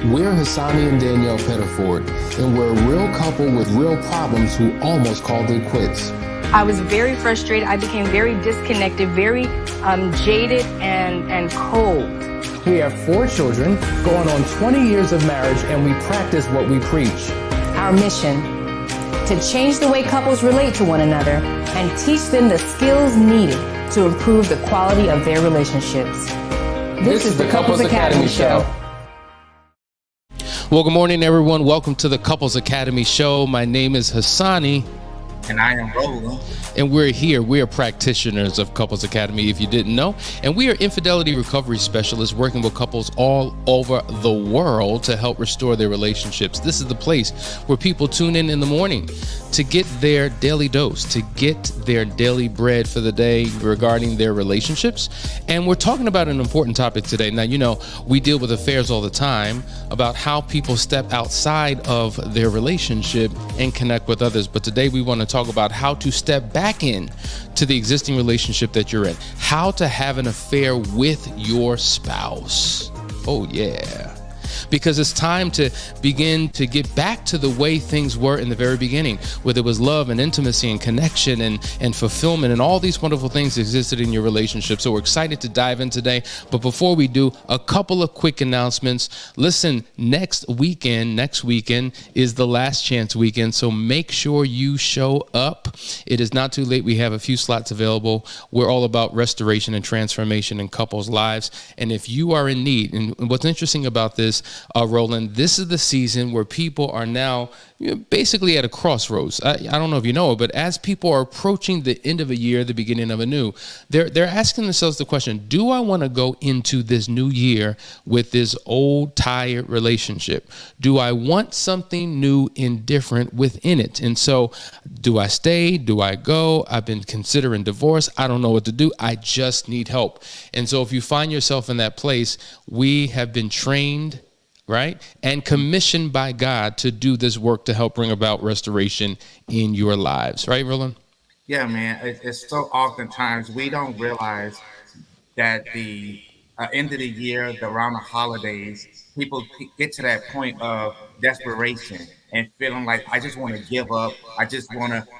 We're Hasani and Danielle Pettiford, and we're a real couple with real problems who almost called it quits. I was very frustrated. I became very disconnected, very jaded and cold. We have 4 children, going on 20 years of marriage, and we practice what we preach. Our mission, to change the way couples relate to one another and teach them the skills needed to improve the quality of their relationships. This is the Couples Academy Show. Well, good morning, everyone. Welcome to the Couples Academy Show. My name is Hasani. And I am Roland. And we're here. We are practitioners of Couples Academy, if you didn't know. And we are infidelity recovery specialists working with couples all over the world to help restore their relationships. This is the place where people tune in the morning to get their daily dose, to get their daily bread for the day regarding their relationships. And we're talking about an important topic today. Now, you know, we deal with affairs all the time about how people step outside of their relationship and connect with others. But today we want to talk about how to step back in to the existing relationship that you're in, how to have an affair with your spouse. Oh, yeah. Because it's time to begin to get back to the way things were in the very beginning, where there was love and intimacy and connection and fulfillment and all these wonderful things existed in your relationship. So we're excited to dive in today. But before we do, a couple of quick announcements. Listen, next weekend is the Last Chance weekend. So make sure you show up. It is not too late. We have a few slots available. We're all about restoration and transformation in couples' lives. And if you are in need, and what's interesting about this, Roland, this is the season where people are now basically at a crossroads. I don't know if you know it, but as people are approaching the end of a year, the beginning of a new, they're asking themselves the question, do I want to go into this new year with this old, tired relationship? Do I want something new and different within it? And so do I stay? Do I go? I've been considering divorce. I don't know what to do. I just need help. And so if you find yourself in that place, we have been trained, right, and commissioned by God to do this work to help bring about restoration in your lives. Right, Roland? Yeah, man. It's so oftentimes we don't realize that the end of the year, around the holidays, people get to that point of desperation and feeling like, I just want to give up. I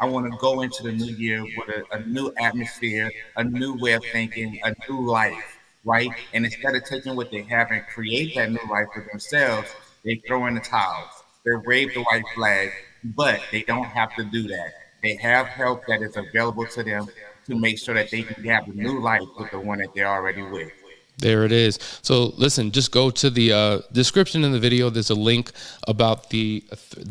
want to go into the new year with a new atmosphere, a new way of thinking, a new life. Right? And instead of taking what they have and create that new life for themselves, they throw in the towels. They wave the white flag, but they don't have to do that. They have help that is available to them to make sure that they can have a new life with the one that they're already with. There it is. So listen, just go to the description in the video. There's a link about the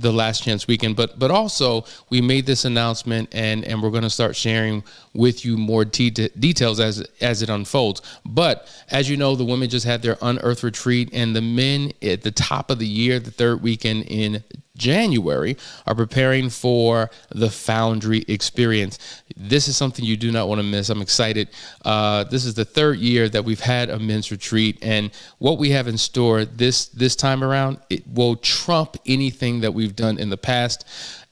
Last Chance weekend, but also we made this announcement and we're going to start sharing with you more details as it unfolds. But as you know, the women just had their Unearthed retreat, and the men at the top of the year, the third weekend in January, are preparing for the Foundry Experience. This is something you do not want to miss. I'm excited. This is the third year that we've had a men's retreat, and what we have in store this time around, it will trump anything that we've done in the past.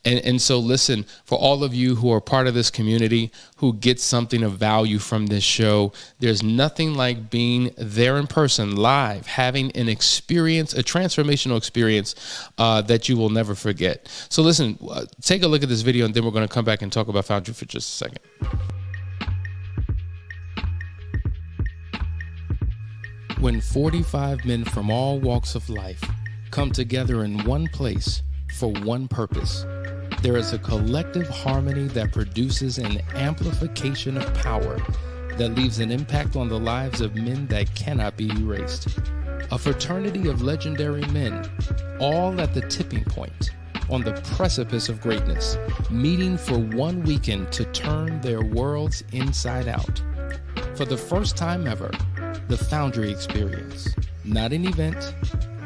And so listen, for all of you who are part of this community, who get something of value from this show, there's nothing like being there in person, live, having an experience, a transformational experience that you will never forget. So listen, take a look at this video, and then we're going to come back and talk about Foundry for just a second. When 45 men from all walks of life come together in one place for one purpose, there is a collective harmony that produces an amplification of power that leaves an impact on the lives of men that cannot be erased. A fraternity of legendary men, all at the tipping point, on the precipice of greatness, meeting for one weekend to turn their worlds inside out. For the first time ever, the Foundry Experience. Not an event,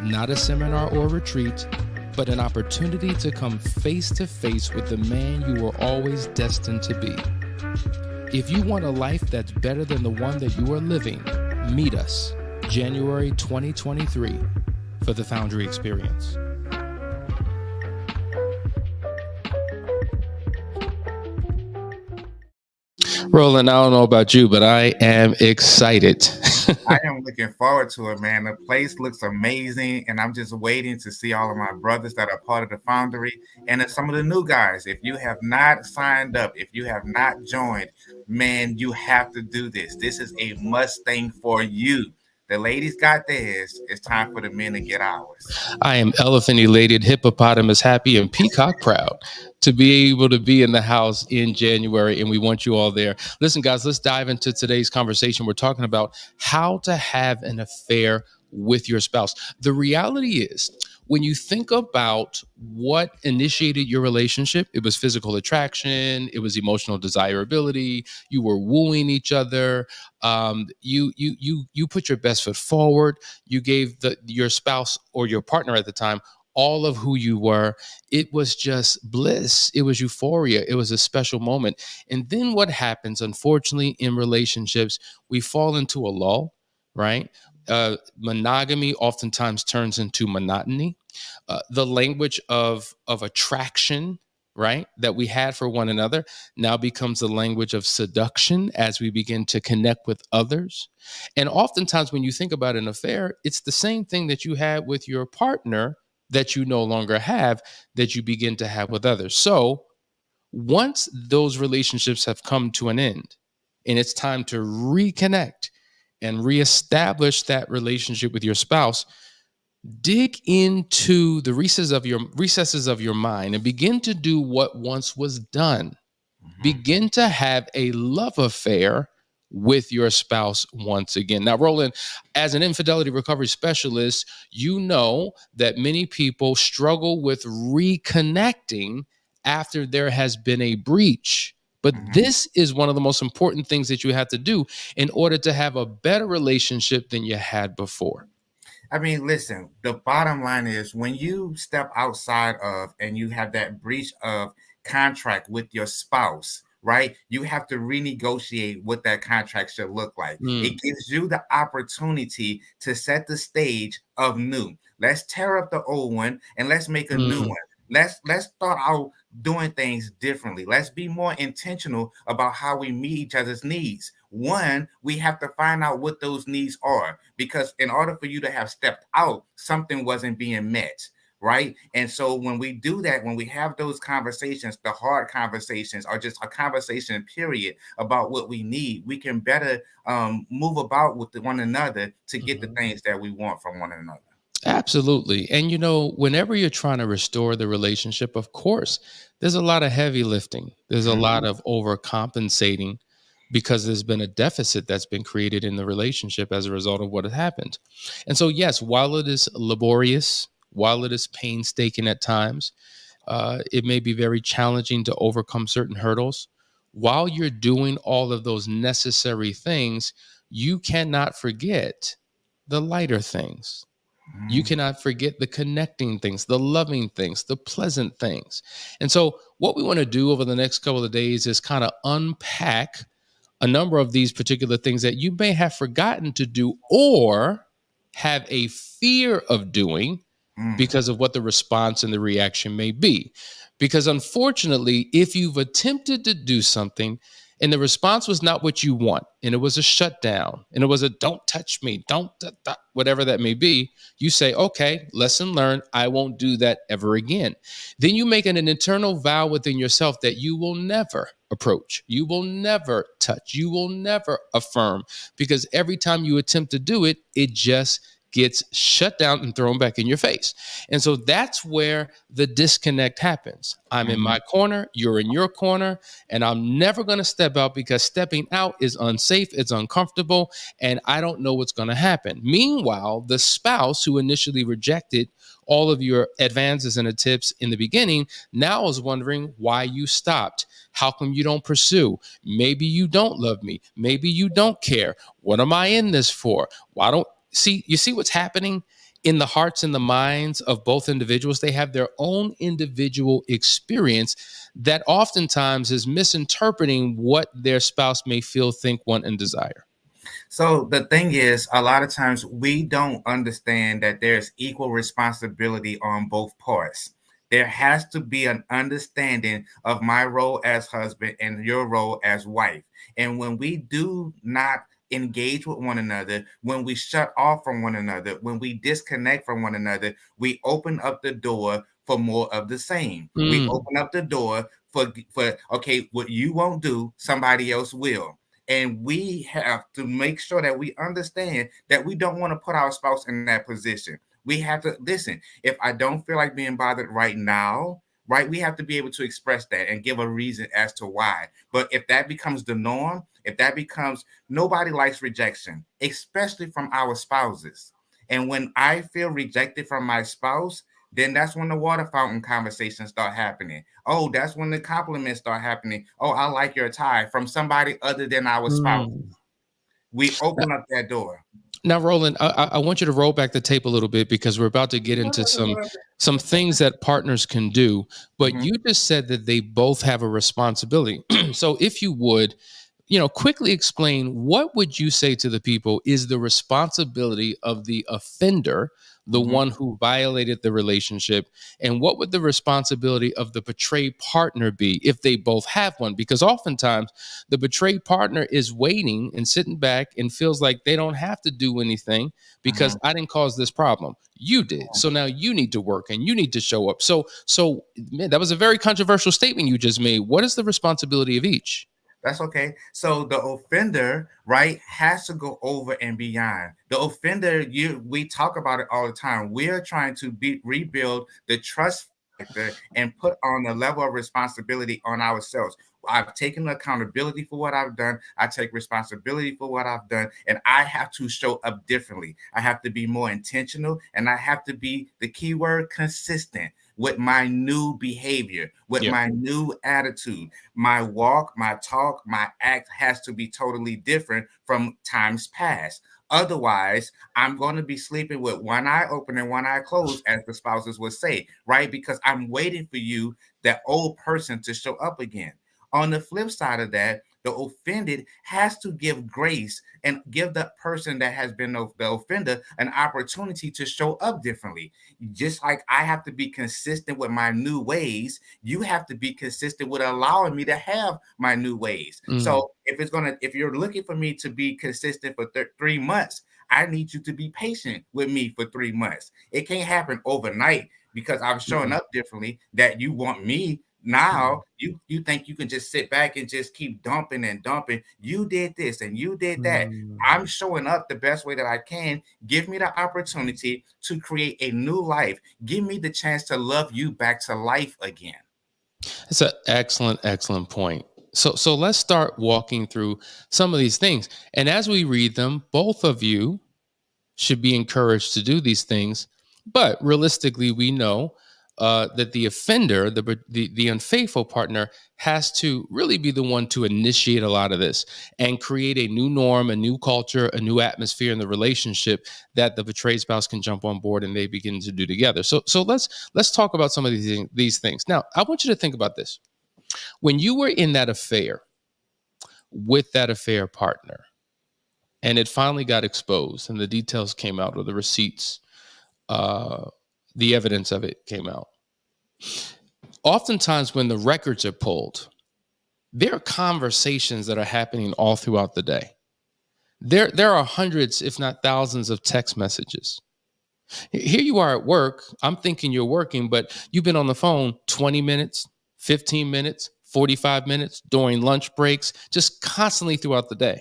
not a seminar or retreat, but an opportunity to come face to face with the man you were always destined to be. If you want a life that's better than the one that you are living, meet us January 2023 for the Foundry Experience. Roland, I don't know about you, but I am excited. I am looking forward to it, man. The place looks amazing, and I'm just waiting to see all of my brothers that are part of the Foundry and then some of the new guys. If you have not signed up, if you have not joined, man, you have to do this. This is a must thing for you. The ladies got theirs. It's time for the men to get ours. I am elephant elated, hippopotamus happy, and peacock proud to be able to be in the house in January, and we want you all there. Listen, guys, let's dive into today's conversation. We're talking about how to have an affair with your spouse. The reality is, when you think about what initiated your relationship, it was physical attraction, it was emotional desirability, you were wooing each other, you put your best foot forward, you gave your spouse or your partner at the time all of who you were. It was just bliss. It was euphoria. It was a special moment. And then what happens, unfortunately, in relationships, we fall into a lull, right? Monogamy oftentimes turns into monotony. The language of attraction, right, that we had for one another now becomes the language of seduction as we begin to connect with others. And oftentimes, when you think about an affair, it's the same thing that you had with your partner that you no longer have, that you begin to have with others. So once those relationships have come to an end and it's time to reconnect and reestablish that relationship with your spouse, dig into the recesses of your mind and begin to do what once was done. Begin to have a love affair with your spouse once again. Now, Roland, as an infidelity recovery specialist, you know that many people struggle with reconnecting after there has been a breach. But this is one of the most important things that you have to do in order to have a better relationship than you had before. I mean, listen, the bottom line is when you step outside of and you have that breach of contract with your spouse, right? You have to renegotiate what that contract should look like. It gives you the opportunity to set the stage of new. Let's tear up the old one and let's make a new one. Let's start out doing things differently. Let's be more intentional about how we meet each other's needs. One, we have to find out what those needs are, because in order for you to have stepped out, something wasn't being met, right? And so when we do that, when we have those conversations, the hard conversations, or just a conversation period about what we need, we can better move about with one another to get the things that we want from one another. Absolutely. And whenever you're trying to restore the relationship, of course, there's a lot of heavy lifting. There's a lot of overcompensating because there's been a deficit that's been created in the relationship as a result of what had happened. And so, yes, while it is laborious, while it is painstaking at times, it may be very challenging to overcome certain hurdles. While you're doing all of those necessary things, you cannot forget the lighter things. You cannot forget the connecting things, the loving things, the pleasant things. And so what we want to do over the next couple of days is kind of unpack a number of these particular things that you may have forgotten to do or have a fear of doing because of what the response and the reaction may be. Because unfortunately, if you've attempted to do something and the response was not what you want, and it was a shutdown, and it was a don't touch me, don't, whatever that may be, you say, okay, lesson learned, I won't do that ever again. Then you make an internal vow within yourself that you will never approach, you will never touch, you will never affirm, because every time you attempt to do it, it just gets shut down and thrown back in your face. And so that's where the disconnect happens. I'm in my corner, you're in your corner, and I'm never going to step out because stepping out is unsafe, it's uncomfortable, and I don't know what's going to happen. Meanwhile, the spouse who initially rejected all of your advances and the tips in the beginning now is wondering why you stopped. How come you don't pursue? Maybe you don't love me. Maybe you don't care. What am I in this for? Why don't you see what's happening in the hearts and the minds of both individuals? They have their own individual experience that oftentimes is misinterpreting what their spouse may feel, think, want, and desire. So the thing is, a lot of times we don't understand that there's equal responsibility on both parts. There has to be an understanding of my role as husband and your role as wife. And when we do not engage with one another, when we shut off from one another, when we disconnect from one another, we open up the door for more of the same. We Mm. open up the door for okay, what you won't do, somebody else will. And we have to make sure that we understand that we don't want to put our spouse in that position. We have to listen. If I don't feel like being bothered right now, right, we have to be able to express that and give a reason as to why. But if that becomes the norm, if that becomes, nobody likes rejection, especially from our spouses. And when I feel rejected from my spouse, then that's when the water fountain conversations start happening. Oh, that's when the compliments start happening. Oh, I like your tie, from somebody other than our spouse. Mm. We open up that door. Now, Roland, I want you to roll back the tape a little bit because we're about to get into some things that partners can do. But Mhm. you just said that they both have a responsibility. So, if you would, quickly explain, what would you say to the people is the responsibility of the offender, the Mhm. one who violated the relationship, and what would the responsibility of the betrayed partner be if they both have one? Because oftentimes the betrayed partner is waiting and sitting back and feels like they don't have to do anything because Mhm. I didn't cause this problem. You did. So now you need to work and you need to show up. So man, that was a very controversial statement you just made. What is the responsibility of each? That's okay. So the offender, right, has to go over and beyond. The offender, we talk about it all the time. We're trying to rebuild the trust factor and put on a level of responsibility on ourselves. I've taken accountability for what I've done. I take responsibility for what I've done, and I have to show up differently. I have to be more intentional, and I have to be, the key word, consistent with my new behavior, with Yeah. my new attitude. My walk, my talk, my act has to be totally different from times past. Otherwise, I'm going to be sleeping with one eye open and one eye closed, as the spouses would say, right? Because I'm waiting for you, that old person, to show up again. On the flip side of that, the offended has to give grace and give the person that has been the offender an opportunity to show up differently. Just like I have to be consistent with my new ways, you have to be consistent with allowing me to have my new ways. Mm. So if you're looking for me to be consistent for 3 months, I need you to be patient with me for 3 months. It can't happen overnight because I'm showing Mm. up differently that you want me. Now you think you can just sit back and just keep dumping and dumping. You did this and you did that. Mm. I'm showing up the best way that I can. Give me the opportunity to create a new life. Give me the chance to love you back to life again. It's an excellent, excellent point. So let's start walking through some of these things. And as we read them, both of you should be encouraged to do these things. But realistically, we know that the offender, the unfaithful partner, has to really be the one to initiate a lot of this and create a new norm, a new culture, a new atmosphere in the relationship that the betrayed spouse can jump on board and they begin to do together. So let's talk about some of these things. Now, I want you to think about this. When you were in that affair with that affair partner, and it finally got exposed, and the details came out, or the receipts, uh, the evidence of it came out. Oftentimes, when the records are pulled, there are conversations that are happening all throughout the day. There are hundreds, if not thousands, of text messages. Here you are at work. I'm thinking you're working, but you've been on the phone 20 minutes, 15 minutes, 45 minutes during lunch breaks, just constantly throughout the day.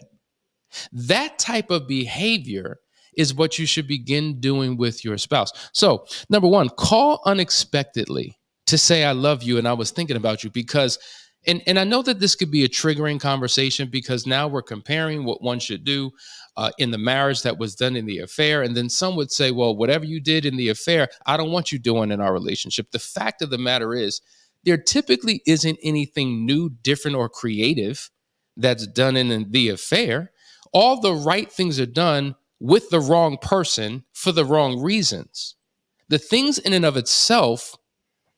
That type of behavior is what you should begin doing with your spouse. So, number one, call unexpectedly to say, I love you and I was thinking about you, because, and I know that this could be a triggering conversation because now we're comparing what one should do in the marriage that was done in the affair. And then some would say, well, whatever you did in the affair, I don't want you doing in our relationship. The fact of the matter is, there typically isn't anything new, different, or creative that's done in the affair. All the right things are done with the wrong person for the wrong reasons. The things in and of itself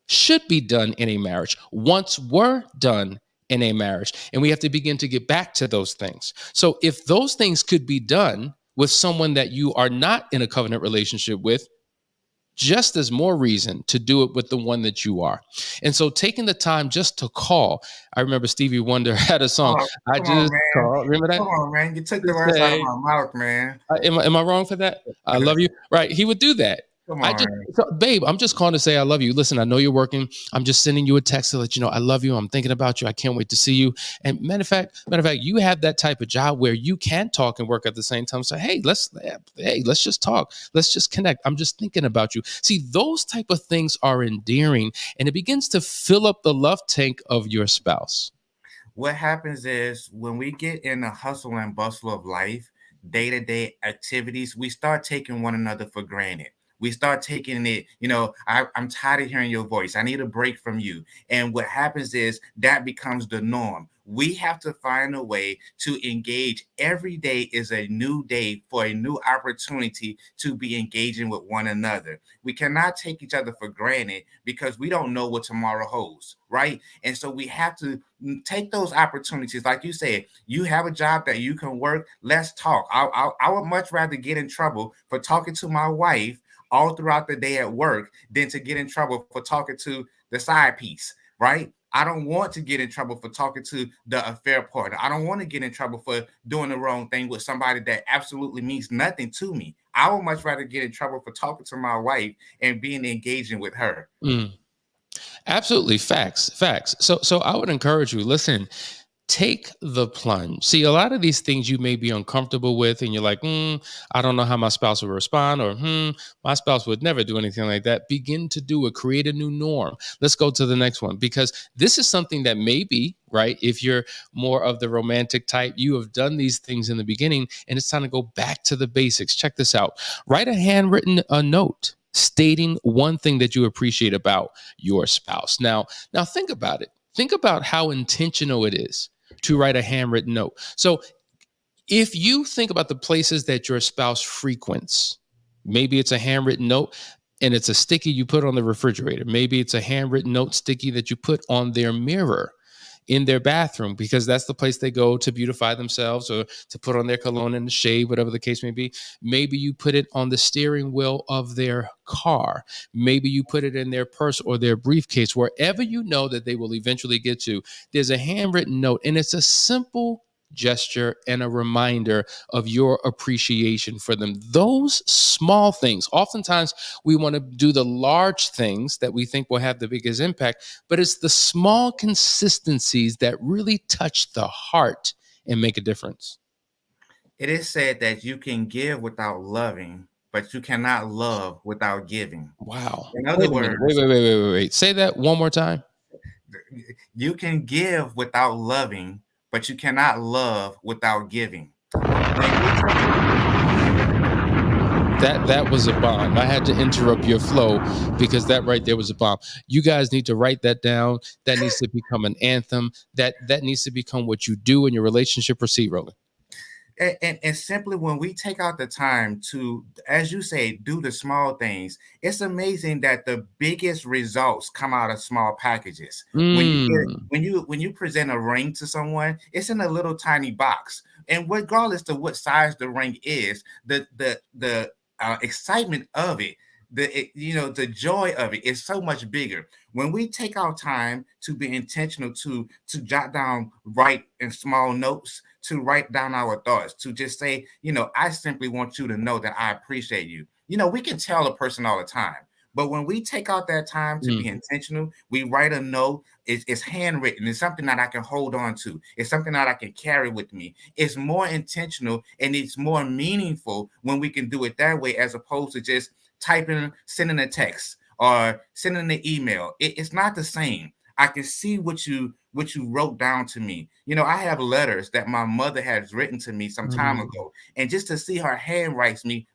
should be done in a marriage, once were done in a marriage. And we have to begin to get back to those things. So if those things could be done with someone that you are not in a covenant relationship with, just as more reason to do it with the one that you are. And so taking the time just to call. I remember Stevie Wonder had a song, Oh, I come on, just man. call. Remember that? Come on, man. You took the To words out of say, my mouth, man. am I wrong for that? I love you. Right. He would do that. Come I on. just, so, babe, I'm just calling to say I love you. Listen, I know you're working. I'm just sending you a text to let you know I love you. I'm thinking about you. I can't wait to see you. And matter of fact, you have that type of job where you can talk and work at the same time. So let's just talk. Let's just connect. I'm just thinking about you. See, those type of things are endearing, and it begins to fill up the love tank of your spouse. What happens is when we get in the hustle and bustle of life, day-to-day activities, we start taking one another for granted. We start taking it, I'm tired of hearing your voice. I need a break from you. And what happens is that becomes the norm. We have to find a way to engage. Every day is a new day for a new opportunity to be engaging with one another. We cannot take each other for granted because we don't know what tomorrow holds, right? And so we have to take those opportunities. Like you said, you have a job that you can work. Let's talk. I would much rather get in trouble for talking to my wife all throughout the day at work than to get in trouble for talking to the side piece, right? I don't want to get in trouble for talking to the affair partner. I don't want to get in trouble for doing the wrong thing with somebody that absolutely means nothing to me. I would much rather get in trouble for talking to my wife and being engaging with her. Mm. Absolutely. Facts. So I would encourage you, listen, take the plunge. See, a lot of these things you may be uncomfortable with, and you're like, I don't know how my spouse will respond, or my spouse would never do anything like that. Begin to do it, create a new norm. Let's go to the next one, because this is something that maybe, right, if you're more of the romantic type, you have done these things in the beginning, and it's time to go back to the basics. Check this out. Write a handwritten note stating one thing that you appreciate about your spouse. Now think about it. Think about how intentional it is to write a handwritten note. So if you think about the places that your spouse frequents, maybe it's a handwritten note and it's a sticky you put on the refrigerator. Maybe it's a handwritten note sticky that you put on their mirror in their bathroom, because that's the place they go to beautify themselves or to put on their cologne and shave, whatever the case may be. Maybe you put it on the steering wheel of their car. Maybe you put it in their purse or their briefcase, wherever you know that they will eventually get to. There's a handwritten note, and it's a simple gesture and a reminder of your appreciation for them. Those small things, oftentimes we want to do the large things that we think will have the biggest impact, but it's the small consistencies that really touch the heart and make a difference. It is said that you can give without loving, but you cannot love without giving. Wow. In other Wait a minute. words, Wait. Say that one more time. you can give without loving, but you cannot love without giving. When we take That was a bomb. I had to interrupt your flow because that right there was a bomb. You guys need to write that down. That needs to become an anthem. That needs to become what you do in your relationship. Proceed, Roland. and simply when we take out the time to, as you say, do the small things, it's amazing that the biggest results come out of small packages. When you get, Mm. when you present a ring to someone, it's in a little tiny box, and regardless of what size the ring is, the excitement of it, the joy of it is so much bigger when we take our time to be intentional, to jot down, write in small notes, to write down our thoughts, to just say, I simply want you to know that I appreciate you. We can tell a person all the time, but when we take out that time to be Mm. intentional, we write a note. It's handwritten. It's something that I can hold on to. It's something that I can carry with me. It's more intentional and it's more meaningful when we can do it that way, as opposed to just typing, sending a text or sending an email. It's not the same. I can see what you wrote down to me. I have letters that my mother has written to me some time Mm. ago, and just to see her handwriting,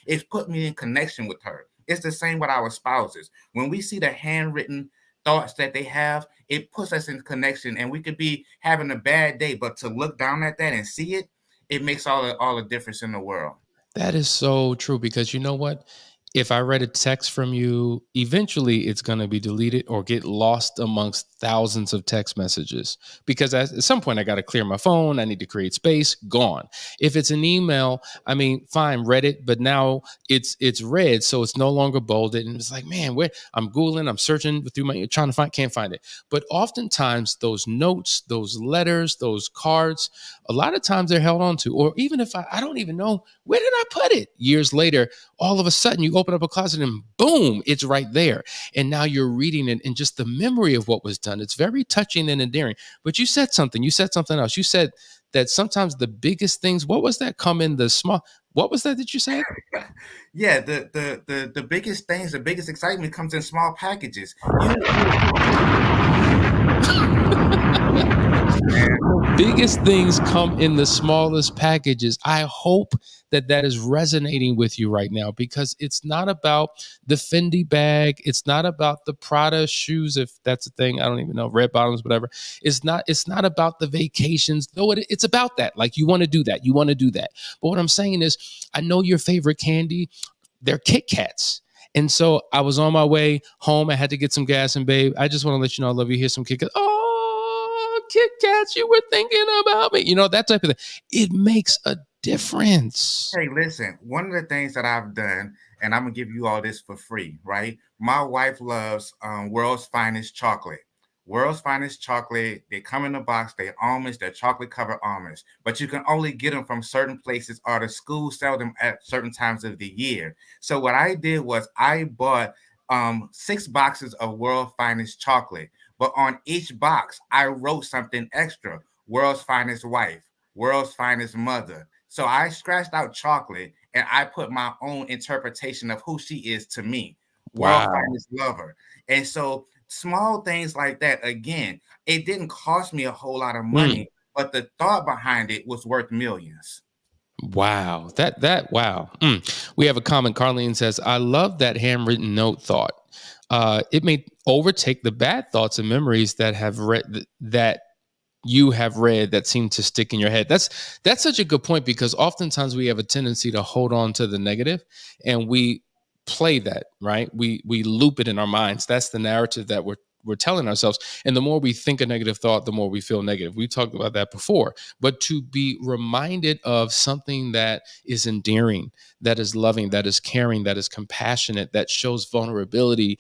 it's put me in connection with her. It's the same with our spouses. When we see the handwritten thoughts that they have, it puts us in connection, and we could be having a bad day, but to look down at that and see it, it makes all the difference in the world. That is so true, because you know what? if I read a text from you, eventually it's going to be deleted or get lost amongst thousands of text messages, because at some point I got to clear my phone. I need to create space. Gone. If it's an email, I mean, fine, read it, but now it's read, so it's no longer bolded. And it's like, man, where I'm Googling, I'm searching through my, trying to find, can't find it. But oftentimes those notes, those letters, those cards, a lot of times they're held on to, or even if I don't even know, where did I put it? Years later, all of a sudden you open up a closet and boom, it's right there. And now you're reading it, and just the memory of what was done. It's very touching and endearing. But you said something else. You said that sometimes the biggest things, what was that, come in the small, what was that you said? Yeah, the biggest things, the biggest excitement comes in small packages. Biggest things come in the smallest packages. I hope that is resonating with you right now, because it's not about the Fendi bag. It's not about the Prada shoes, if that's a thing. I don't even know, red bottoms, whatever. It's not about the vacations, though it's about that. Like, you want to do that. But what I'm saying is, I know your favorite candy, they're Kit Kats. And so I was on my way home. I had to get some gas, and babe, I just want to let you know I love you. Here's some Kit Kats. Oh, Kit Kats, you were thinking about me. You know, that type of thing. It makes a difference. Hey, listen, one of the things that I've done, and I'm going to give you all this for free, right? My wife loves World's Finest chocolate. World's Finest chocolate, they come in a box, they're almonds, they're chocolate covered almonds, but you can only get them from certain places, or the schools sell them at certain times of the year. So what I did was I bought 6 boxes of World's Finest chocolate, but on each box, I wrote something extra: World's Finest wife, World's Finest mother. So I scratched out chocolate and I put my own interpretation of who she is to me. World's Finest lover. And so small things like that, again, it didn't cost me a whole lot of money, but the thought behind it was worth millions. Wow. Wow. We have a comment. Carlene says, I love that handwritten note thought. It may overtake the bad thoughts and memories that you have read that seem to stick in your head. That's such a good point, because oftentimes we have a tendency to hold on to the negative, and we play that, right? We loop it in our minds. That's the narrative that we're telling ourselves. And the more we think a negative thought, the more we feel negative. We talked about that before. But to be reminded of something that is endearing, that is loving, that is caring, that is compassionate, that shows vulnerability,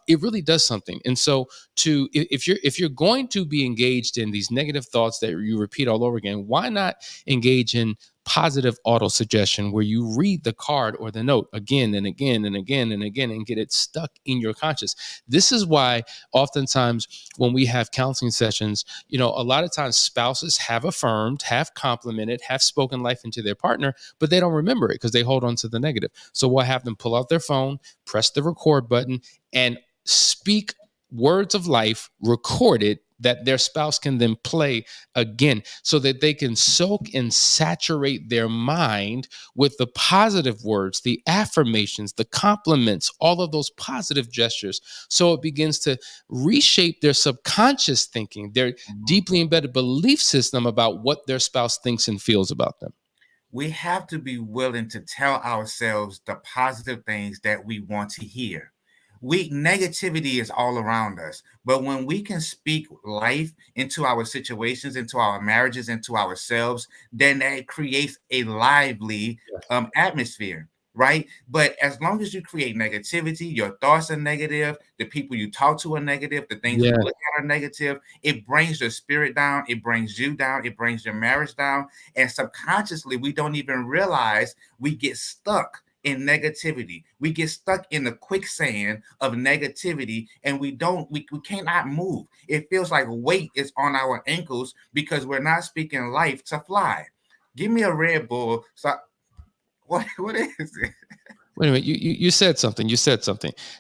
it really does something. And so if you're going to be engaged in these negative thoughts that you repeat all over again, why not engage in positive auto suggestion, where you read the card or the note again and again and again and again and get it stuck in your conscious. This is why oftentimes when we have counseling sessions, a lot of times spouses have affirmed, have complimented, have spoken life into their partner, but they don't remember it because they hold on to the negative. So we'll have them pull out their phone, press the record button, and speak words of life recorded that their spouse can then play again, so that they can soak and saturate their mind with the positive words, the affirmations, the compliments, all of those positive gestures. So it begins to reshape their subconscious thinking, their deeply embedded belief system about what their spouse thinks and feels about them. We have to be willing to tell ourselves the positive things that we want to hear. Negativity is all around us, but when we can speak life into our situations, into our marriages, into ourselves, then that creates a lively atmosphere, right? But as long as you create negativity, your thoughts are negative, the people you talk to are negative, the things you look at are negative, it brings your spirit down, it brings you down, it brings your marriage down, and subconsciously we don't even realize we get stuck in negativity. We get stuck in the quicksand of negativity, and we cannot move. It feels like weight is on our ankles because we're not speaking life to fly. Give me a Red Bull. So what is it? Wait a minute. You said something.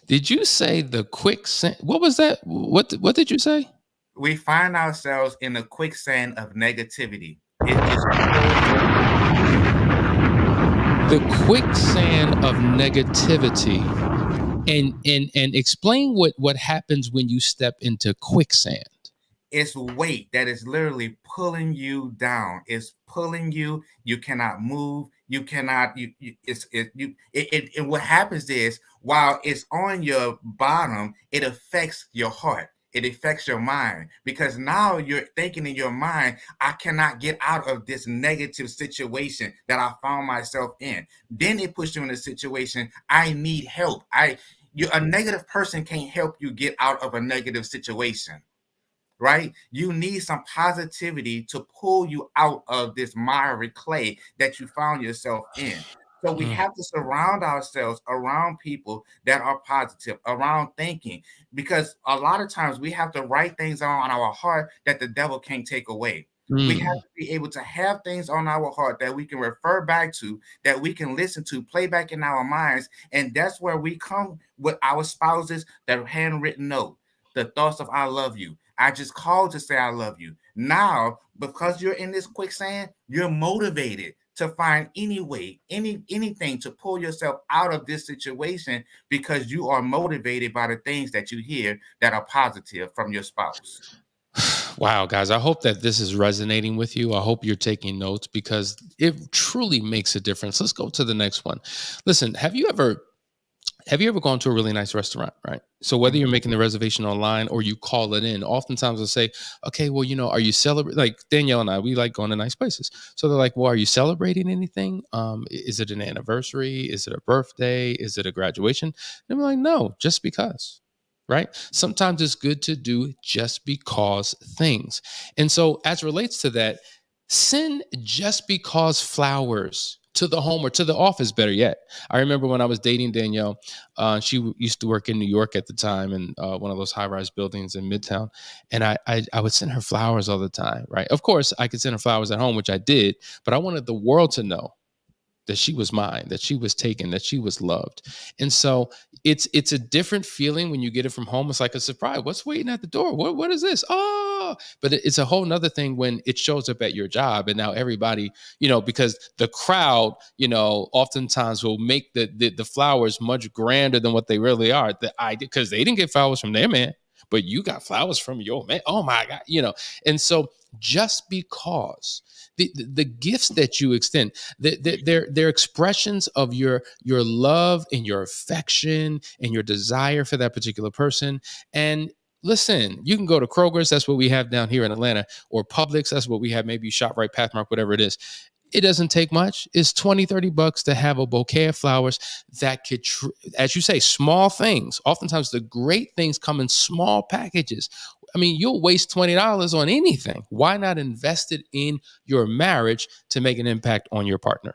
Did you say the quicksand? What was that? What did you say? We find ourselves in the quicksand of negativity. The quicksand of negativity, and explain what happens when you step into quicksand. It's weight that is literally pulling you down. It's pulling you. You cannot move. You cannot. And what happens is, while it's on your bottom, it affects your heart. It affects your mind, because now you're thinking in your mind, I cannot get out of this negative situation that I found myself in. Then it puts you in a situation, I need help. A negative person can't help you get out of a negative situation, right? You need some positivity to pull you out of this miry clay that you found yourself in. So we have to surround ourselves around people that are positive, around thinking, because a lot of times we have to write things on our heart that the devil can't take away. We have to be able to have things on our heart that we can refer back to, that we can listen to, play back in our minds. And that's where we come with our spouses, that handwritten note, the thoughts of I love you. I just called to say I love you. Now, because you're in this quicksand, you're motivated to find any way, anything to pull yourself out of this situation, because you are motivated by the things that you hear that are positive from your spouse. Wow, guys, I hope that this is resonating with you. I hope you're taking notes, because it truly makes a difference. Let's go to the next one. Listen, have you ever gone to a really nice restaurant, right? So whether you're making the reservation online or you call it in, oftentimes they'll say, okay, well, are you celebrating? Like Danielle and I, we like going to nice places. So they're like, well, are you celebrating anything? Is it an anniversary? Is it a birthday? Is it a graduation? And we're like, no, just because. Right? Sometimes it's good to do just because things. And so as relates to that, send just because flowers to the home or to the office, better yet. I remember when I was dating Danielle, she used to work in New York at the time, in one of those high-rise buildings in Midtown. And I would send her flowers all the time, right? Of course, I could send her flowers at home, which I did, but I wanted the world to know that she was mine, that she was taken, that she was loved. And so it's a different feeling when you get it from home. It's like a surprise. What's waiting at the door? What is this? Oh, but it's a whole nother thing when it shows up at your job. And now everybody, because the crowd, oftentimes will make the flowers much grander than what they really are. Because they didn't get flowers from their man, but you got flowers from your man. Oh my God, And so just because the gifts that you extend, they're expressions of your love and your affection and your desire for that particular person. And listen, you can go to Kroger's, that's what we have down here in Atlanta, or Publix, that's what we have, maybe ShopRite, Pathmark, whatever it is. It doesn't take much. It's $20-$30 to have a bouquet of flowers that could, as you say, small things. Oftentimes the great things come in small packages. I mean, you'll waste $20 on anything. Why not invest it in your marriage to make an impact on your partner?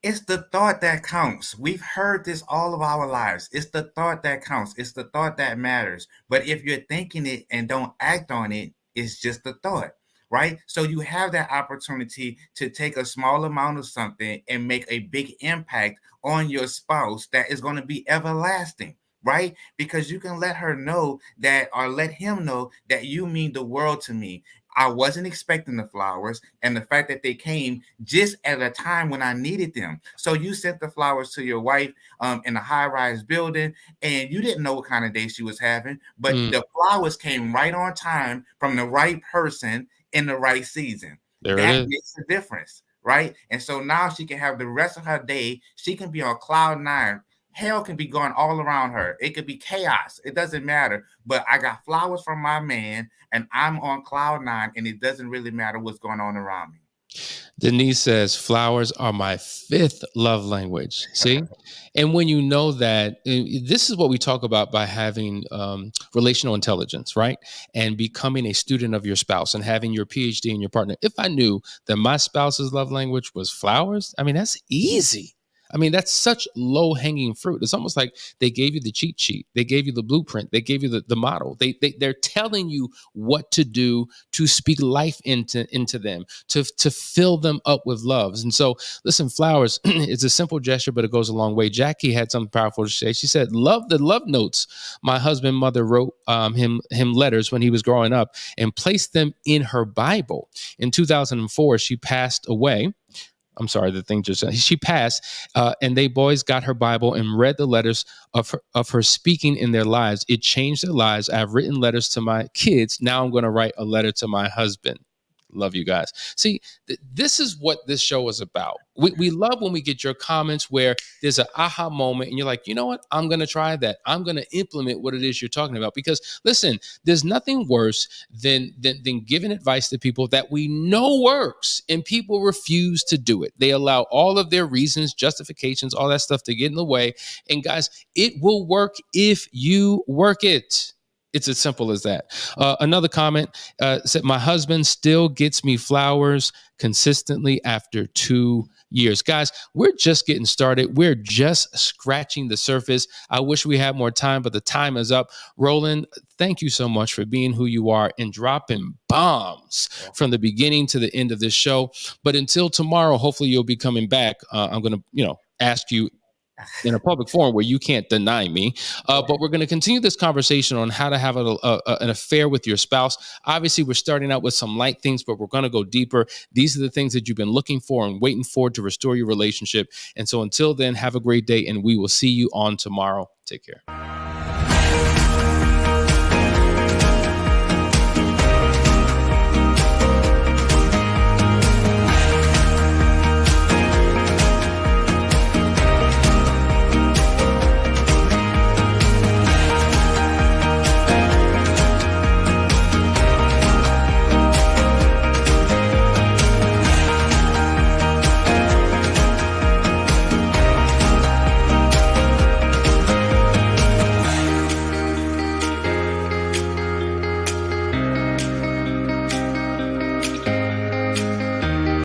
It's the thought that counts. We've heard this all of our lives. It's the thought that counts. It's the thought that matters. But if you're thinking it and don't act on it, it's just a thought, right? So you have that opportunity to take a small amount of something and make a big impact on your spouse that is going to be everlasting, right? Because you can let her know that, or let him know that you mean the world to me. I wasn't expecting the flowers, and the fact that they came just at a time when I needed them. So you sent the flowers to your wife in a high-rise building, and you didn't know what kind of day she was having, but the flowers came right on time from the right person in the right season. That makes a difference, right? And so now she can have the rest of her day. She can be on cloud nine. Hell can be going all around her. It could be chaos. It doesn't matter. But I got flowers from my man, and I'm on cloud nine, and it doesn't really matter what's going on around me. Denise says, flowers are my 5th love language. See? And when you know that, this is what we talk about by having relational intelligence, right? And becoming a student of your spouse and having your PhD in your partner. If I knew that my spouse's love language was flowers, I mean, that's easy. I mean, that's such low-hanging fruit. It's almost like they gave you the cheat sheet. They gave you the blueprint. They gave you the model. They're telling you what to do to speak life into them, to fill them up with loves. And so, listen, flowers is a simple gesture, but it goes a long way. Jackie had something powerful to say. She said, love the love notes. My husband, mother wrote him letters when he was growing up and placed them in her Bible. In 2004, she passed away. I'm sorry, the thing just, she passed, and they boys got her Bible and read the letters of her speaking in their lives. It changed their lives. I've written letters to my kids. Now I'm going to write a letter to my husband. Love you guys. See, this is what this show is about. We love when we get your comments where there's an aha moment and you're like, you know what? I'm going to try that. I'm going to implement what it is you're talking about. Because listen, there's nothing worse than giving advice to people that we know works and people refuse to do it. They allow all of their reasons, justifications, all that stuff to get in the way. And guys, it will work if you work it. It's as simple as that. Another comment said, my husband still gets me flowers consistently after 2 years. Guys, we're just getting started. We're just scratching the surface. I wish we had more time, but the time is up. Roland, thank you so much for being who you are and dropping bombs from the beginning to the end of this show. But until tomorrow, hopefully you'll be coming back. I'm going to, ask you in a public forum where you can't deny me. But we're going to continue this conversation on how to have an affair with your spouse. Obviously, we're starting out with some light things, but we're going to go deeper. These are the things that you've been looking for and waiting for to restore your relationship. And so until then, have a great day, and we will see you on tomorrow. Take care.